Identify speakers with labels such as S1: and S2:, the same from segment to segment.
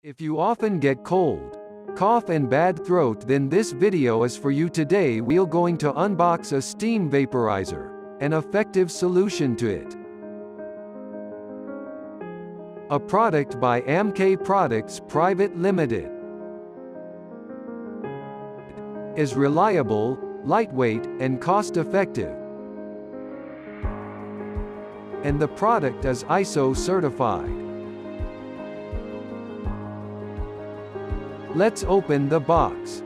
S1: If you often get cold, cough and bad throat, then this video is for you. Today we're going to unbox a steam vaporizer, an effective solution to it. A product by Amkay Products Private Limited. Is reliable, lightweight, and cost-effective. And the product is ISO certified. Let's open the box.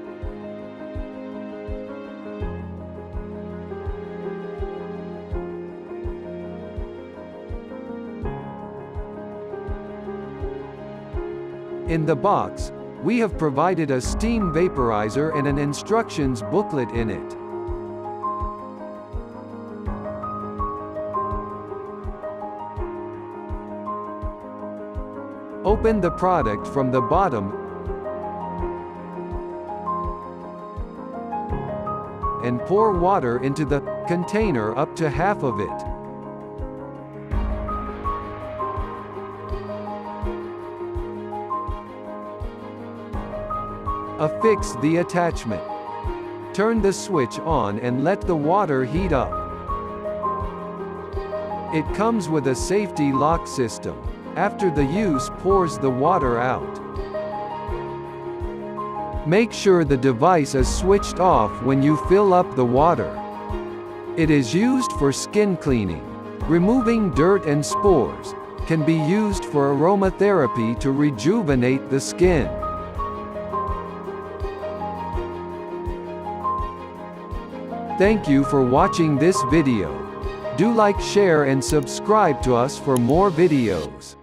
S1: In the box, we have provided a steam vaporizer and an instructions booklet in it. Open the product from the bottom and pour water into the container up to half of it. Affix the attachment. Turn the switch on and let the water heat up. It comes with a safety lock system. After the use, pours the water out. Make sure the device is switched off when you fill up the water. It is used for skin cleaning, removing dirt and spores, can be used for aromatherapy to rejuvenate the skin. Thank you for watching this video. Do like, share and subscribe to us for more videos.